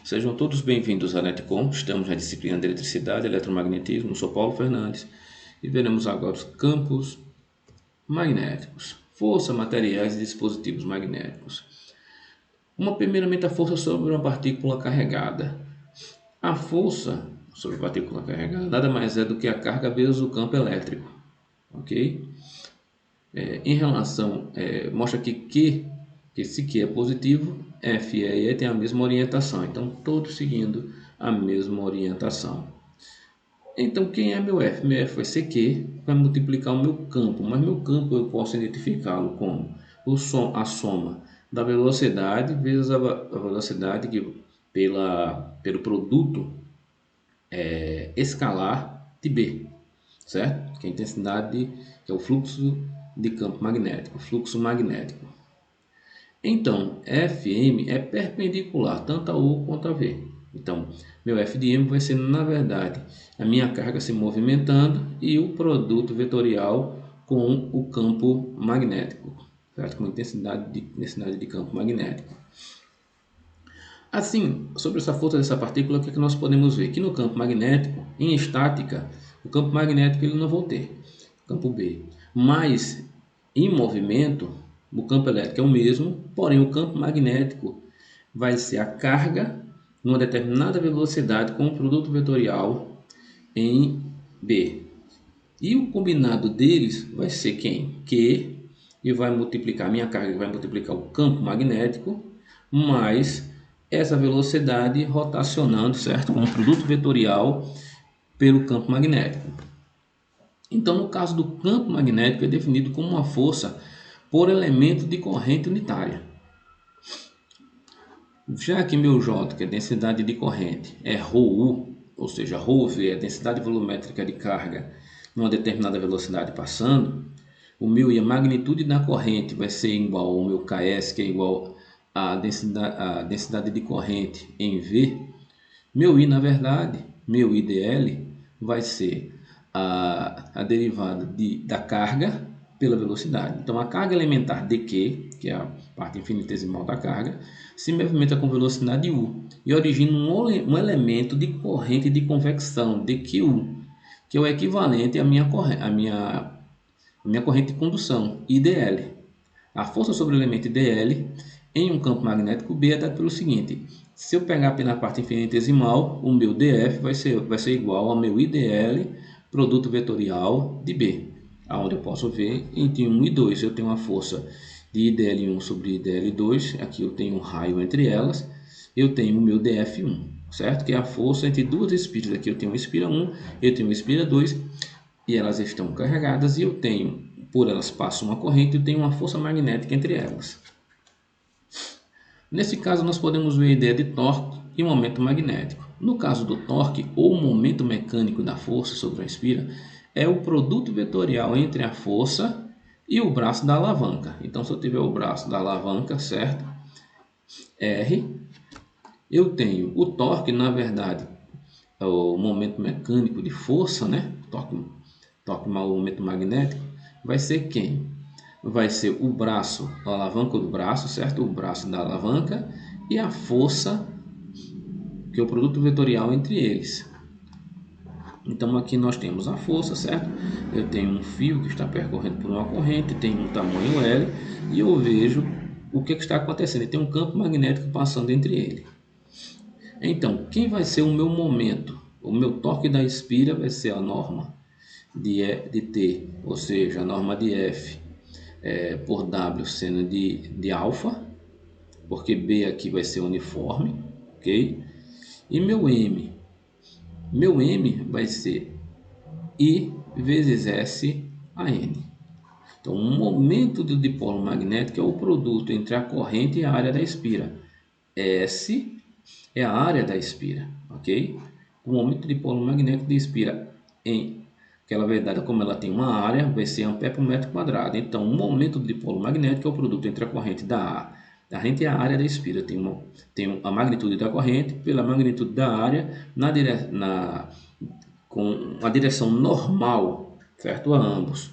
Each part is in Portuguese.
Sejam todos bem-vindos à Netcom. Estamos na disciplina de Eletricidade e Eletromagnetismo. Sou Paulo Fernandes e veremos agora os campos magnéticos, força, materiais e dispositivos magnéticos. Primeiramente, a força sobre uma partícula carregada. A força sobre a partícula carregada nada mais é do que a carga vezes o campo elétrico, ok? Mostra que se Q é positivo, F e E tem a mesma orientação, então todos seguindo a mesma orientação. Então quem é meu F? Meu F vai ser Q, vai multiplicar o meu campo, mas meu campo eu posso identificá-lo como a soma da velocidade vezes a velocidade pelo produto escalar de B, certo? Que é a intensidade, que é o fluxo de campo magnético, fluxo magnético. Então, Fm é perpendicular tanto a U quanto a V. Então, meu F de M vai ser, na verdade, a minha carga se movimentando e o produto vetorial com o campo magnético, certo? Com intensidade de campo magnético. Assim, sobre essa força dessa partícula, o que nós podemos ver? Que no campo magnético, em estática, o campo magnético ele não vai ter, campo B. Mas, em movimento, o campo elétrico é o mesmo, porém o campo magnético vai ser a carga numa determinada velocidade com o produto vetorial em B. E o combinado deles vai ser quem? Q, e vai multiplicar, minha carga vai multiplicar o campo magnético, mais essa velocidade rotacionando, certo? Com o produto vetorial pelo campo magnético. Então, no caso do campo magnético, é definido como uma força por elemento de corrente unitária. Já que meu J, que é a densidade de corrente, é ρU, ou seja, ρV é a densidade volumétrica de carga numa determinada velocidade passando, o meu I, a magnitude da corrente, vai ser igual ao meu Ks, que é igual à densidade de corrente em V. Meu I, na verdade, meu IDL, vai ser a derivada da carga pela velocidade. Então, a carga elementar dQ, que é a parte infinitesimal da carga, se movimenta com velocidade U e origina um elemento de corrente de convecção, dQU, que é o equivalente à minha corrente de condução, IDL. A força sobre o elemento IDL em um campo magnético B é dada pelo seguinte: se eu pegar apenas a parte infinitesimal, o meu DF vai ser igual ao meu IDL, produto vetorial de B, onde eu posso ver entre 1 e 2. Eu tenho uma força de IDL1 sobre IDL2, aqui eu tenho um raio entre elas, eu tenho o meu DF1, certo? Que é a força entre duas espiras. Aqui eu tenho uma espira 1, eu tenho uma espira 2, e elas estão carregadas, e eu tenho, por elas passa uma corrente, eu tenho uma força magnética entre elas. Nesse caso, nós podemos ver a ideia de torque e momento magnético. No caso do torque, ou momento mecânico da força sobre a espira, é o produto vetorial entre a força e o braço da alavanca. Então, se eu tiver o braço da alavanca, certo? R, eu tenho o torque, na verdade, é o momento mecânico de força, né? Torque mais o momento magnético, vai ser quem? Vai ser o braço, a alavanca do braço, certo? O braço da alavanca e a força, que é o produto vetorial entre eles. Então aqui nós temos a força, certo? Eu tenho um fio que está percorrendo por uma corrente, tem um tamanho L, e eu vejo o que está acontecendo. E tem um campo magnético passando entre eles. Então, quem vai ser o meu momento? O meu torque da espira vai ser a norma de T, ou seja, a norma de F por W sendo de alfa, porque B aqui vai ser uniforme, ok? E meu M vai ser I vezes S a N. Então, o momento do dipolo magnético é o produto entre a corrente e a área da espira. S é a área da espira, ok? O momento do dipolo magnético de espira em aquela velocidade, como ela tem uma área, vai ser ampere por metro quadrado. Então, o momento do dipolo magnético é o produto entre a corrente e a área da espira. Tem a magnitude da corrente pela magnitude da área com a direção normal, certo? A ambos.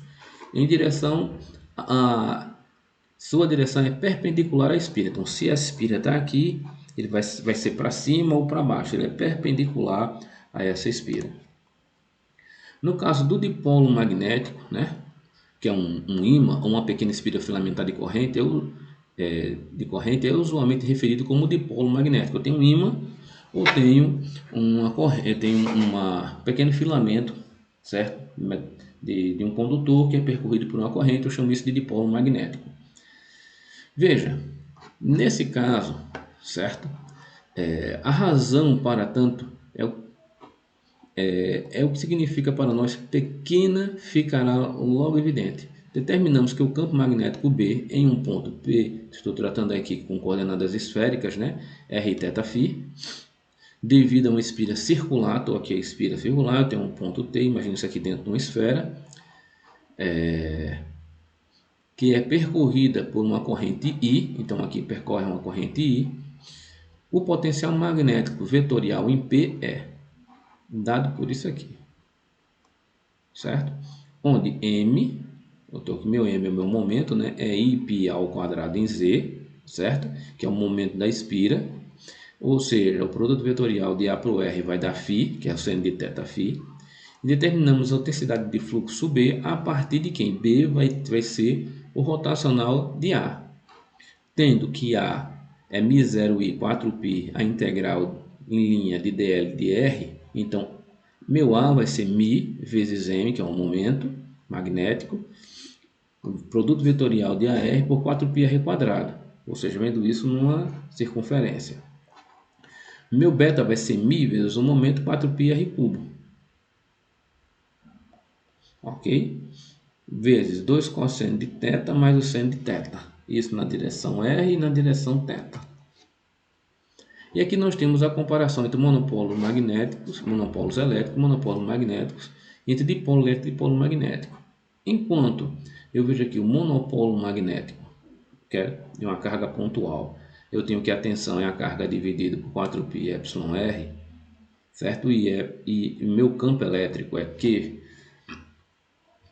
Sua direção é perpendicular à espira. Então, se a espira está aqui, Ele vai ser para cima ou para baixo, ele é perpendicular a essa espira. No caso do dipolo magnético, né, que é um ímã ou uma pequena espira filamentar de corrente, é usualmente referido como dipolo magnético. Eu tenho um ímã ou tenho um pequeno filamento, certo? De um condutor que é percorrido por uma corrente, eu chamo isso de dipolo magnético. Veja, nesse caso, certo? A razão para tanto é o que significa para nós pequena ficará logo evidente. Determinamos que o campo magnético B em um ponto P, estou tratando aqui com coordenadas esféricas, né? R e θ, devido a uma espira circular, estou aqui a espira circular, eu tenho um ponto T, imagina isso aqui dentro de uma esfera, que é percorrida por uma corrente I, então aqui percorre uma corrente I, o potencial magnético vetorial em P é dado por isso aqui, certo? Onde M, eu estou aqui, meu M é o meu momento, né? É I ao quadrado em Z, certo? Que é o momento da espira, ou seja, o produto vetorial de A para o R vai dar φ, que é o seno de θ φ. E determinamos a intensidade de fluxo B a partir de quem? B vai ser o rotacional de A. Tendo que A é μ0I 4π a integral em linha de dl de R, então meu A vai ser μ vezes M, que é um momento magnético, o produto vetorial de AR por 4πr quadrado, ou seja, vendo isso numa circunferência. Meu beta vai ser μ vezes o momento 4πr cubo, ok? Vezes 2 cosseno de θ mais o seno de θ, isso na direção R e na direção θ. E aqui nós temos a comparação entre monopolos magnéticos, monopolos elétricos, monopolos magnéticos, entre dipolo elétrico e dipolo magnético. Enquanto eu vejo aqui o monopolo magnético, que é de uma carga pontual, eu tenho que a tensão é a carga dividida por 4πεr, certo? E meu campo elétrico é Q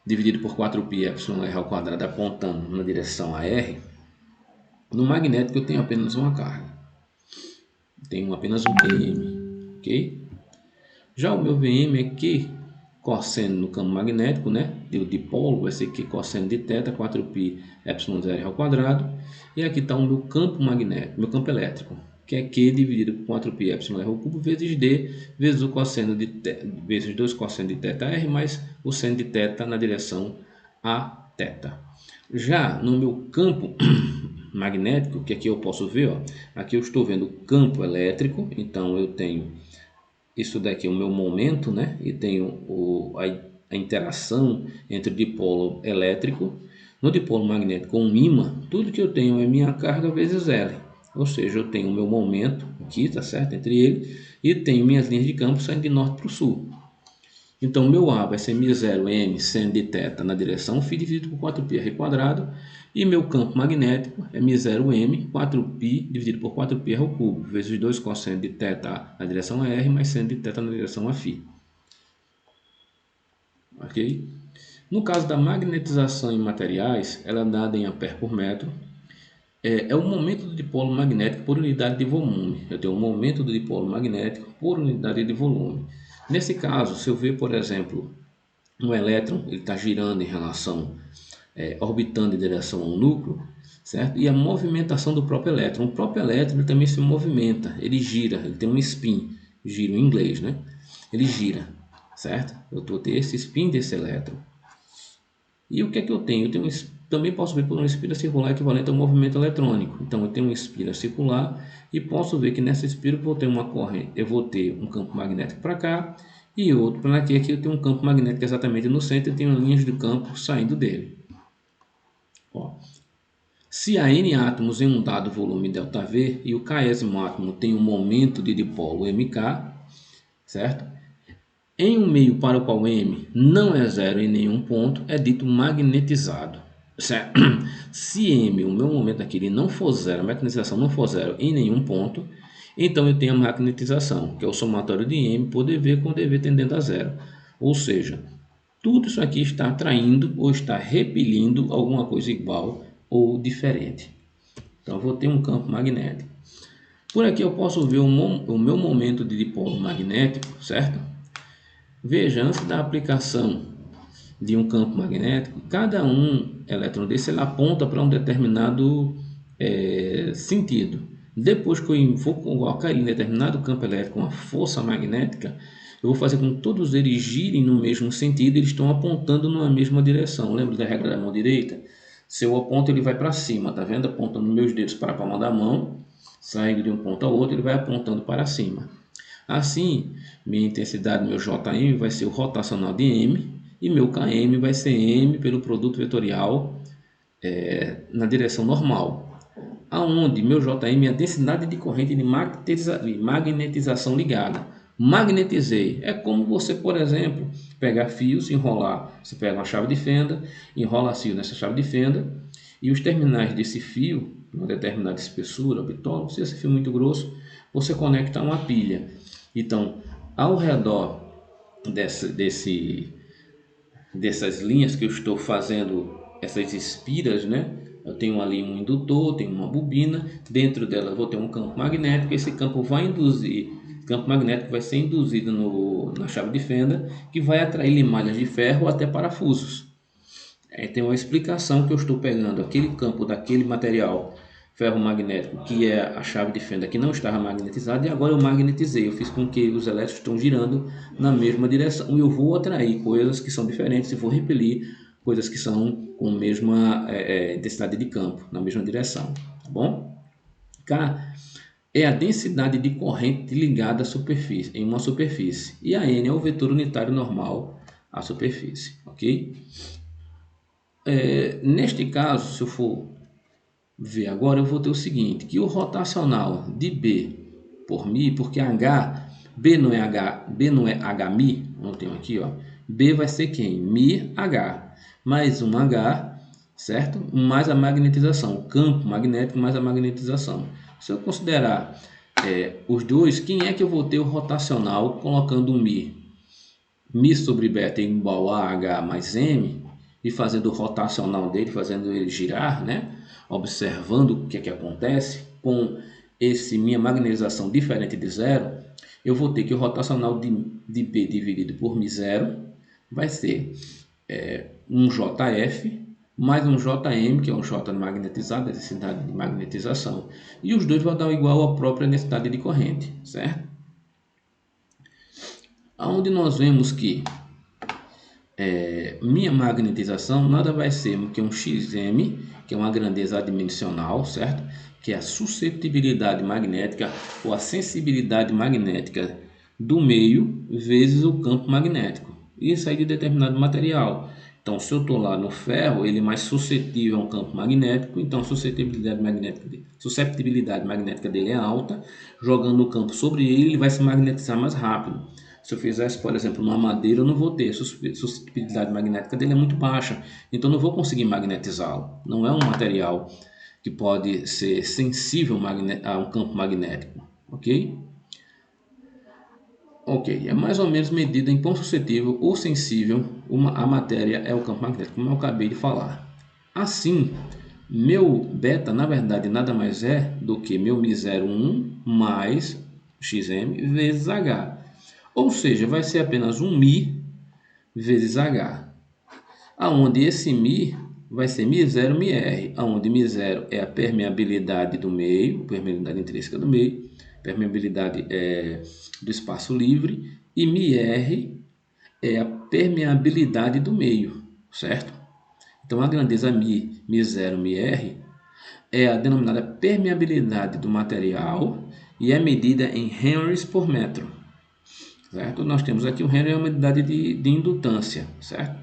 dividido por 4πεr ao quadrado apontando na direção a R. No magnético eu tenho apenas uma carga. Tenho apenas um Vm, ok? Já o meu Vm é Q cosseno no campo magnético, né? O dipolo vai ser Q cosseno de θ, 4πε0 ao quadrado. E aqui está o meu campo magnético, meu campo elétrico, que é Q dividido por 4πε ao cubo vezes D, vezes o cosseno de θ, vezes 2 cosseno de θr, mais o seno de θ na direção a θ. Já no meu campo magnético, que aqui eu posso ver, ó, aqui eu estou vendo o campo elétrico, então eu tenho isso daqui é o meu momento, né? E tenho a interação entre o dipolo elétrico. No dipolo magnético com um ímã, tudo que eu tenho é minha carga vezes L. Ou seja, eu tenho o meu momento aqui, tá certo? Entre ele, e tenho minhas linhas de campo saindo de norte para o sul. Então, meu A vai ser μ0m seno de θ na direção φ dividido por 4πr quadrado. E meu campo magnético é μ0m 4π dividido por 4πr ao cubo, vezes 2 cosseno de θ na direção a R, mais seno de θ na direção a φ. Ok? No caso da magnetização em materiais, ela é dada em ampere por metro. É o momento do dipolo magnético por unidade de volume. Eu tenho o momento do dipolo magnético por unidade de volume. Nesse caso, se eu ver, por exemplo, um elétron, ele está girando em relação, orbitando em direção ao núcleo, certo? E a movimentação do próprio elétron. O próprio elétron ele também se movimenta, ele gira, ele tem um spin, giro em inglês, né? Ele gira, certo? Eu estou ter esse spin desse elétron. E o que é que eu tenho? Também posso ver por uma espira circular equivalente ao movimento eletrônico. Então eu tenho uma espira circular e posso ver que nessa espira eu vou ter uma corrente, eu vou ter um campo magnético para cá e outro para aqui. Aqui eu tenho um campo magnético exatamente no centro e tenho linhas de campo saindo dele. Ó. Se há n átomos em um dado volume ΔV e o késimo átomo tem um momento de dipolo mk, certo? Em um meio para o qual M não é zero em nenhum ponto, é dito magnetizado. Certo? Se M, o meu momento aqui, ele não for zero, a magnetização não for zero em nenhum ponto, então eu tenho a magnetização, que é o somatório de M por dV com dV tendendo a zero. Ou seja, tudo isso aqui está atraindo ou está repelindo alguma coisa igual ou diferente. Então eu vou ter um campo magnético. Por aqui eu posso ver o meu momento de dipolo magnético, certo? Veja, antes da aplicação de um campo magnético, cada um elétron desse ele aponta para um determinado sentido. Depois que eu for colocar ele em determinado campo elétrico com a força magnética, eu vou fazer com que todos eles girem no mesmo sentido, eles estão apontando na mesma direção. Lembra da regra da mão direita? Se eu aponto, ele vai para cima, tá vendo? Apontando meus dedos para a palma da mão, saindo de um ponto ao outro, ele vai apontando para cima. Assim, minha intensidade, meu Jm vai ser o rotacional de M, e meu Km vai ser M pelo produto vetorial na direção normal. Aonde meu Jm é a densidade de corrente de magnetização ligada. Magnetizei. É como você, por exemplo, pegar fios, enrolar. Você pega uma chave de fenda, enrola fio nessa chave de fenda, e os terminais desse fio, uma determinada espessura, bitola, se esse fio é muito grosso, você conecta a uma pilha. Então, ao redor dessas linhas que eu estou fazendo, essas espiras, né? Eu tenho ali um indutor, tenho uma bobina, dentro dela eu vou ter um campo magnético, esse campo vai induzir, campo magnético vai ser induzido na chave de fenda, que vai atrair limalhas de ferro até parafusos. Tem uma explicação que eu estou pegando aquele campo daquele material ferromagnético, que é a chave de fenda que não estava magnetizada, e agora eu magnetizei, eu fiz com que os elétrons estão girando na mesma direção, e eu vou atrair coisas que são diferentes e vou repelir coisas que são com a mesma densidade de campo, na mesma direção, tá bom? K é a densidade de corrente ligada à superfície, em uma superfície, e a N é o vetor unitário normal à superfície, ok? Neste caso, se eu for ver agora, eu vou ter o seguinte, que o rotacional de B por μ, porque B não é Hμ, não tenho aqui, ó, B vai ser quem? μH, mais um H, certo? Mais a magnetização, o campo magnético mais a magnetização. Se eu considerar os dois, quem é que eu vou ter o rotacional colocando um μ? μ sobre beta igual a H mais M, e fazendo o rotacional dele, fazendo ele girar, né? Observando o que é que acontece com minha magnetização diferente de zero, eu vou ter que o rotacional de B dividido por μ0 vai ser um JF mais um JM, que é um J magnetizado, a densidade de magnetização, e os dois vão dar igual à própria densidade de corrente, certo? Onde nós vemos que minha magnetização nada vai ser que um Xm, que é uma grandeza adimensional, certo? Que é a suscetibilidade magnética ou a sensibilidade magnética do meio vezes o campo magnético. Isso aí de determinado material. Então, se eu estou lá no ferro, ele é mais suscetível a um campo magnético, então a suscetibilidade magnética dele é alta. Jogando o campo sobre ele vai se magnetizar mais rápido. Se eu fizesse, por exemplo, numa madeira, eu não vou ter. A suscetibilidade magnética dele é muito baixa, então não vou conseguir magnetizá-lo. Não é um material que pode ser sensível a um campo magnético, ok? Ok, é mais ou menos medida em quão suscetível ou sensível a matéria é o campo magnético, como eu acabei de falar. Assim, meu beta, na verdade, nada mais é do que meu μ01 mais xm vezes h. Ou seja, vai ser apenas um μ vezes h, aonde esse μ vai ser μ0, μr, aonde μ0 é a permeabilidade do meio, permeabilidade intrínseca do meio, permeabilidade do espaço livre, e μr é a permeabilidade do meio, certo? Então a grandeza μ0, μr é a denominada permeabilidade do material e é medida em henries por metro. Certo? Nós temos aqui o Henry é uma unidade de indutância, certo?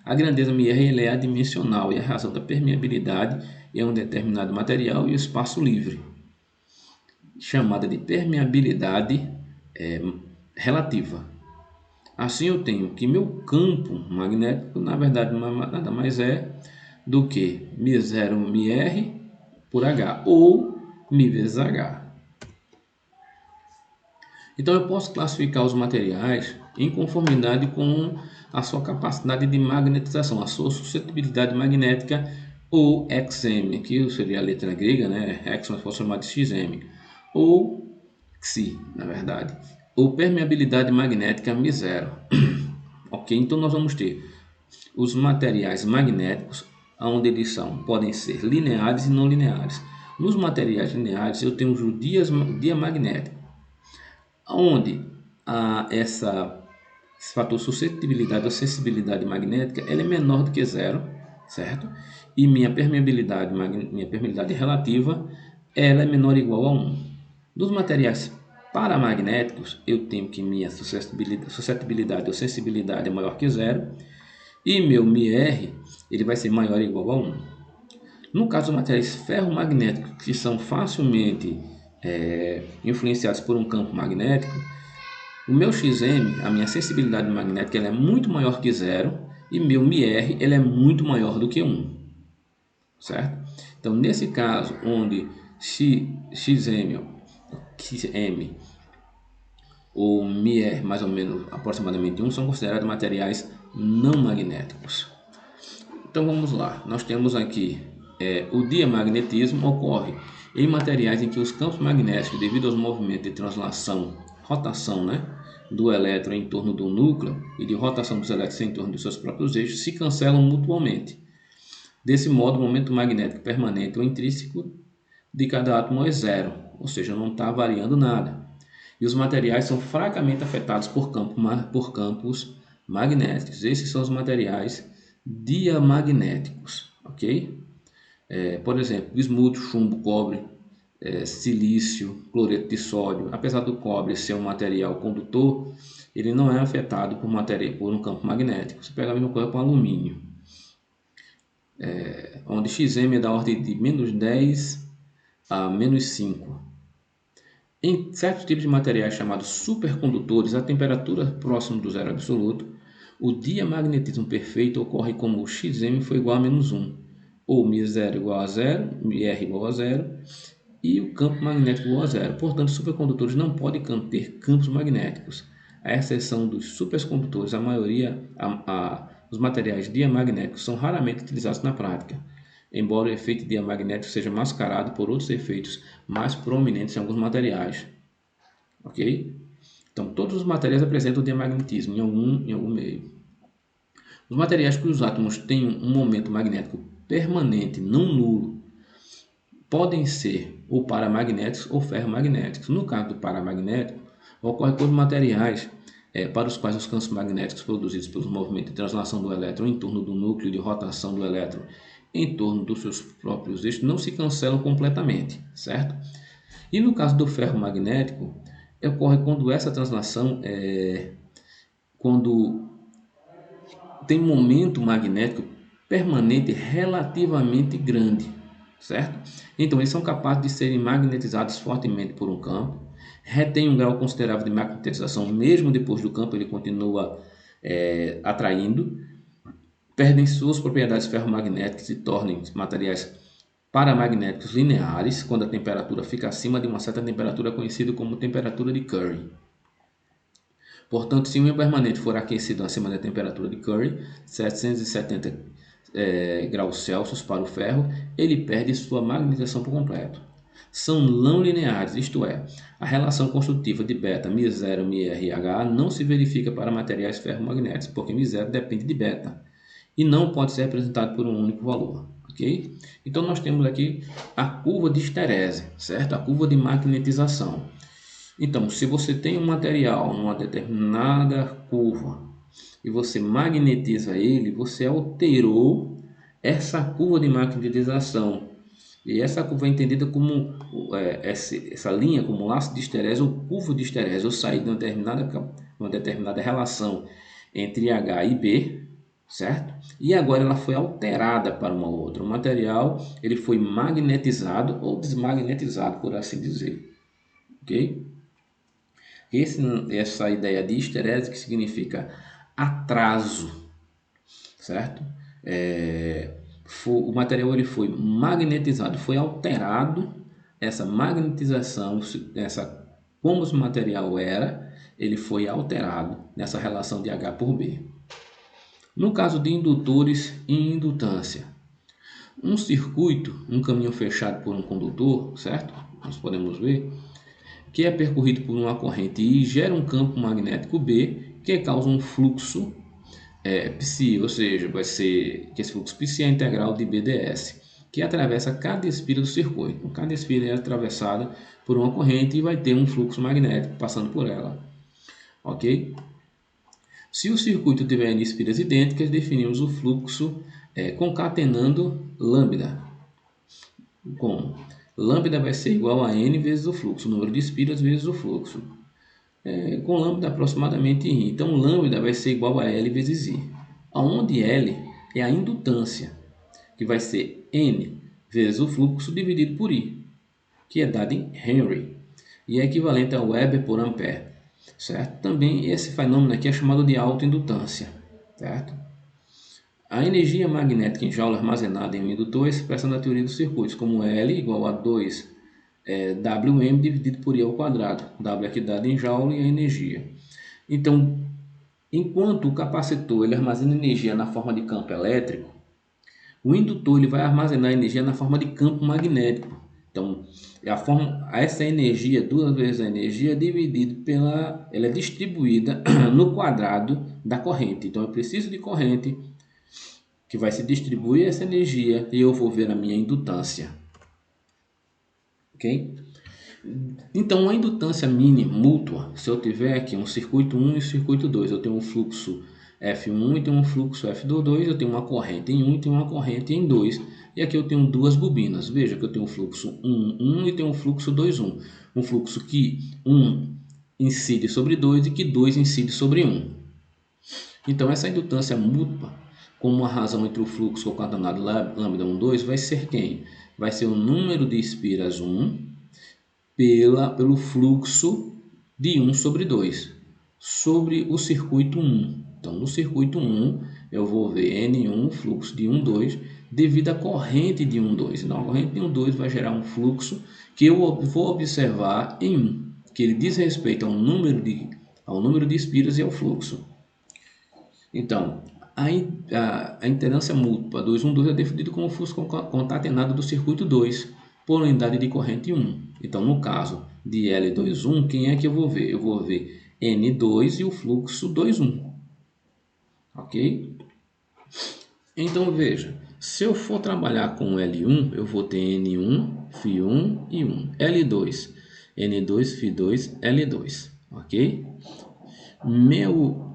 A grandeza μr é adimensional e a razão da permeabilidade é um determinado material e o espaço livre, chamada de permeabilidade relativa. Assim eu tenho que meu campo magnético, na verdade, nada mais é do que μ0 μr por h, ou μ vezes h. Então eu posso classificar os materiais em conformidade com a sua capacidade de magnetização, a sua suscetibilidade magnética, ou Xm, que seria a letra grega, né? X, mas posso chamar de Xm. ou Xi, na verdade, ou permeabilidade magnética μ0. Ok, então nós vamos ter os materiais magnéticos, onde eles podem ser lineares e não lineares. Nos materiais lineares eu tenho o dia magnético, onde esse fator suscetibilidade ou sensibilidade magnética ela é menor do que zero, certo? E minha permeabilidade relativa ela é menor ou igual a 1. Dos materiais paramagnéticos, eu tenho que minha suscetibilidade ou sensibilidade é maior que zero e meu μr ele vai ser maior ou igual a 1. No caso dos materiais ferromagnéticos, que são facilmente influenciados por um campo magnético, o meu Xm, a minha sensibilidade magnética, ela é muito maior que zero e meu μr ele é muito maior do que 1, certo? Então, nesse caso, onde Xm ou μr mais ou menos aproximadamente 1 são considerados materiais não magnéticos. Então vamos lá, nós temos aqui o diamagnetismo ocorre em materiais em que os campos magnéticos, devido aos movimentos de translação, rotação, do elétron em torno do núcleo e de rotação dos elétrons em torno dos seus próprios eixos, se cancelam mutuamente. Desse modo, o momento magnético permanente ou intrínseco de cada átomo é zero, ou seja, não está variando nada. E os materiais são fracamente afetados por campos magnéticos. Esses são os materiais diamagnéticos, ok? Por exemplo, bismuto, chumbo, cobre, silício, cloreto de sódio. Apesar do cobre ser um material condutor, ele não é afetado por um campo magnético. Você pega a mesma coisa com alumínio, onde Xm é da ordem de menos 10 a menos 5. Em certos tipos de materiais chamados supercondutores, a temperatura próxima do zero absoluto, o diamagnetismo perfeito ocorre como Xm foi igual a menos 1, ou μ0 igual a zero, μr igual a zero, e o campo magnético igual a zero. Portanto, supercondutores não podem ter campos magnéticos. À exceção dos supercondutores, a maioria dos materiais diamagnéticos são raramente utilizados na prática, embora o efeito diamagnético seja mascarado por outros efeitos mais prominentes em alguns materiais. Ok? Então, todos os materiais apresentam diamagnetismo em algum meio. Os materiais cujos átomos têm um momento magnético permanente, não nulo, podem ser ou paramagnéticos ou ferromagnéticos. No caso do paramagnético, ocorre com os materiais para os quais os campos magnéticos produzidos pelos movimentos de translação do elétron em torno do núcleo de rotação do elétron em torno dos seus próprios eixos não se cancelam completamente, certo? E no caso do ferromagnético, ocorre quando essa translação quando tem um momento magnético permanente relativamente grande, certo? Então, eles são capazes de serem magnetizados fortemente por um campo, retém um grau considerável de magnetização, mesmo depois do campo ele continua atraindo, perdem suas propriedades ferromagnéticas e tornem materiais paramagnéticos lineares quando a temperatura fica acima de uma certa temperatura conhecida como temperatura de Curie. Portanto, se o íon permanente for aquecido acima da temperatura de Curie, 770 graus Celsius para o ferro, ele perde sua magnetização por completo. São não lineares, isto é, a relação construtiva de beta μ0, μr e H não se verifica para materiais ferromagnéticos, porque μ0 depende de beta e não pode ser representado por um único valor. Okay? Então nós temos aqui a curva de esterese, certo? A curva de magnetização. Então, se você tem um material numa determinada curva e você magnetiza ele, você alterou essa curva de magnetização. E essa curva é entendida como essa linha, como laço de esterese ou curva de esterese. Eu saí de uma determinada relação entre H e B, certo? E agora ela foi alterada para uma outra. O material ele foi magnetizado ou desmagnetizado, por assim dizer. Ok? Essa ideia de esterese que significa atraso, certo? O material ele foi magnetizado, foi alterado, essa magnetização, como o material era, ele foi alterado nessa relação de H por B. No caso de indutores e indutância, um circuito, um caminho fechado por um condutor, certo? Nós podemos ver que é percorrido por uma corrente I, gera um campo magnético B, que causa um fluxo π, ou seja, vai ser que esse fluxo π é a integral de BdS, que atravessa cada espira do circuito. Cada espira é atravessada por uma corrente e vai ter um fluxo magnético passando por ela. Ok? Se o circuito tiver N espiras idênticas, definimos o fluxo concatenando lambda. Como? Lambda vai ser igual a N vezes o fluxo, o número de espiras vezes o fluxo. Com lambda aproximadamente I. Então, lambda vai ser igual a L vezes I. Onde L é a indutância, que vai ser N vezes o fluxo dividido por I, que é dado em Henry, e é equivalente a Weber por ampere, certo? Também esse fenômeno aqui é chamado de autoindutância, certo? A energia magnética em Joule armazenada em um indutor é expressa na teoria dos circuitos como L igual a 2 Wm dividido por I ao quadrado. W aqui dado em Joule e a energia. Então, enquanto o capacitor ele armazena energia na forma de campo elétrico, o indutor ele vai armazenar energia na forma de campo magnético. Então, essa energia, 2 vezes a energia, dividido ela é distribuída no quadrado da corrente. Então, eu preciso de corrente que vai se distribuir essa energia e eu vou ver a minha indutância. Ok? Então, a indutância mínima mútua, se eu tiver aqui um circuito 1 e um circuito 2, eu tenho um fluxo F1 e tenho um fluxo F2, eu tenho uma corrente em 1 e tenho uma corrente em 2. E aqui eu tenho duas bobinas. Veja que eu tenho um fluxo 1 e tenho um fluxo 2, 1. Um fluxo que 1 incide sobre 2 e que 2 incide sobre 1. Então, essa indutância mútua, como uma razão entre o fluxo concatenado lambda 1, 2, vai ser quem? Vai ser o número de espiras 1 pelo fluxo de 1 sobre 2, sobre o circuito 1. Então, no circuito 1, eu vou ver N1, fluxo de 1, 2, devido à corrente de 1, 2. Então, a corrente de 1, 2 vai gerar um fluxo que eu vou observar em 1, que ele diz respeito ao número de espiras e ao fluxo. Então, a impedância múltipla 2, 1, 2 é definido como o fluxo concatenado do circuito 2 por unidade de corrente 1. Então, no caso de L21, quem é que eu vou ver? Eu vou ver N2 e o fluxo 21. Ok? Então, veja, se eu for trabalhar com L1, eu vou ter N1, Φ1 e 1. L2, N2, Φ2, L2. Ok? Meu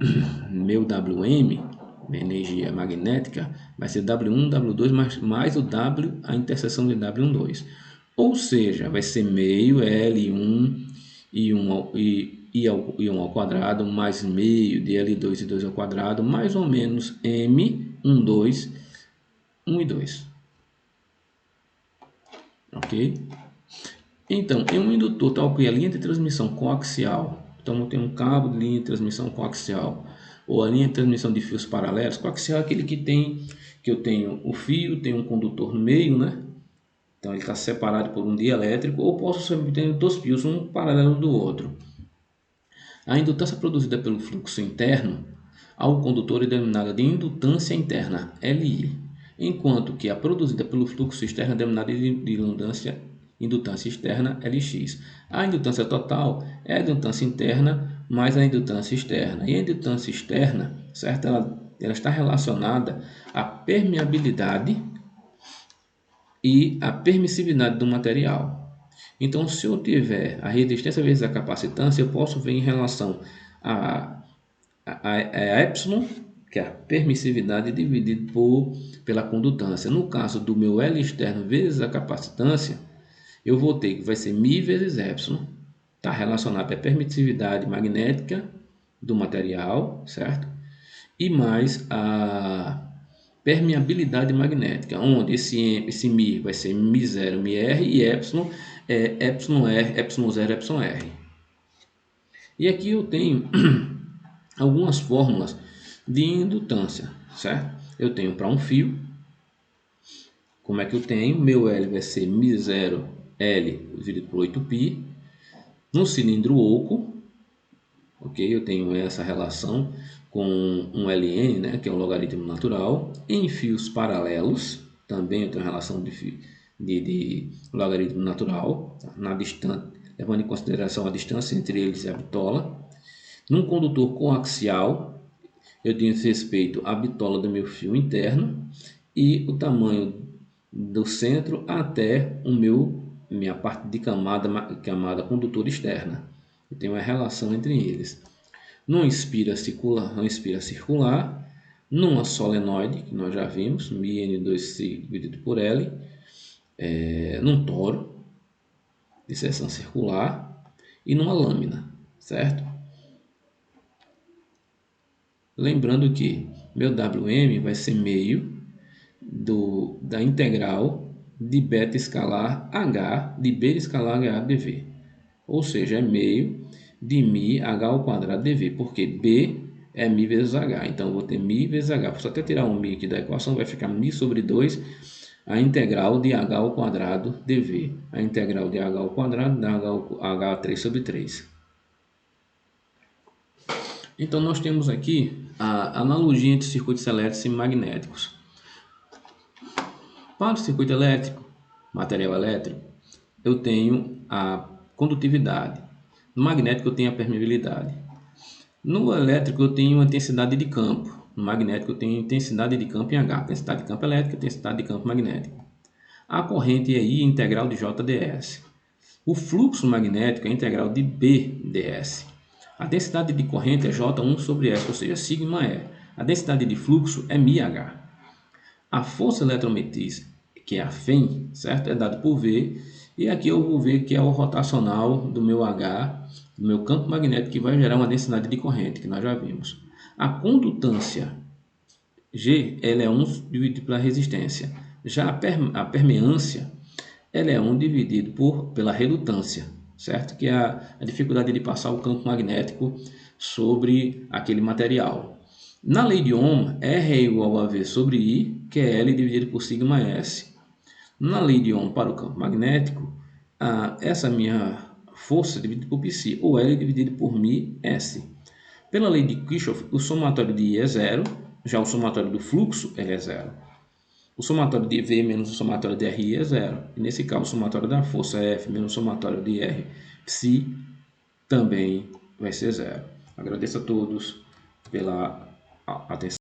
WM, minha energia magnética, vai ser W1, W2 mais o W, a interseção de W1, 2. Ou seja, vai ser meio L1 e 1 ao quadrado, mais meio de L2 e 2 ao quadrado, mais ou menos M1, 2, 1 e 2. Ok? Então, em um indutor tal que a linha de transmissão coaxial, então eu tenho um cabo de linha de transmissão coaxial, ou a linha de transmissão de fios paralelos. Coaxial é aquele que eu tenho o fio, tem um condutor no meio, né? Então ele está separado por um dielétrico, ou posso ter dois fios, um paralelo do outro. A indutância produzida pelo fluxo interno ao condutor é denominada de indutância interna, LI, enquanto que a produzida pelo fluxo externo é denominada de indutância externa, LX. A indutância total é a indutância interna mais a indutância externa. E a indutância externa, certo? Ela está relacionada à permeabilidade e à permissividade do material. Então, se eu tiver a resistência vezes a capacitância, eu posso ver em relação a epsilon, que é a permissividade, dividido pela condutância. No caso do meu L externo vezes a capacitância, eu vou ter que vai ser μ vezes epsilon, está relacionado à permissividade magnética do material, certo? E mais a permeabilidade magnética, onde esse μ vai ser μ0, μr e epsilon é εr, ε0, εr. E aqui eu tenho algumas fórmulas de indutância, certo? Eu tenho para um fio, como é que eu tenho? Meu L vai ser μ0 L dividido por 8π. No cilindro oco, ok? Eu tenho essa relação com um Ln, né, que é um logaritmo natural. Em fios paralelos, também eu tenho relação de logaritmo natural. levando em consideração a distância entre eles e a bitola. Num condutor coaxial, eu tenho esse respeito à bitola do meu fio interno e o tamanho do centro até minha parte de camada condutora externa. Eu tenho uma relação entre eles. Numa espira circular, numa solenoide, que nós já vimos, μN2 dividido por L, num toro de seção circular e numa lâmina, certo? Lembrando que meu Wm vai ser meio da integral de beta escalar H de B escalar H dV. Ou seja, é meio de μ H ao quadrado dV, porque B é μ vezes H. Então, eu vou ter μ vezes H. Vou só até tirar um μ aqui da equação, vai ficar μ sobre 2, a integral de H ao quadrado dV. A integral de H ao quadrado dá H 3 sobre 3. Então, nós temos aqui a analogia entre circuitos elétricos e magnéticos. Para o circuito elétrico, material elétrico, eu tenho a condutividade. No magnético, eu tenho a permeabilidade. No elétrico, eu tenho a intensidade de campo. No magnético, eu tenho intensidade de campo em H. Intensidade de campo elétrico, intensidade de campo magnético. A corrente é I integral de JdS. O fluxo magnético é integral de BdS. A densidade de corrente é J1 sobre S, ou seja, sigma E. A densidade de fluxo é μH. A força eletromotriz, que é a FEM, certo? É dado por V. E aqui eu vou ver que é o rotacional do meu H, do meu campo magnético, que vai gerar uma densidade de corrente, que nós já vimos. A condutância, G, ela é 1 dividido pela resistência. Já a permeância, ela é 1 dividido pela redutância, certo? Que é a dificuldade de passar o campo magnético sobre aquele material. Na lei de Ohm, R é igual a V sobre I, que é L dividido por sigma S. Na lei de Ohm para o campo magnético, essa minha força dividida por π, ou L dividido por μ S. Pela lei de Kirchhoff, o somatório de I é zero, já o somatório do fluxo ele é zero. O somatório de V menos o somatório de RI é zero. E nesse caso, o somatório da força F menos o somatório de R, psi, também vai ser zero. Agradeço a todos pela atenção.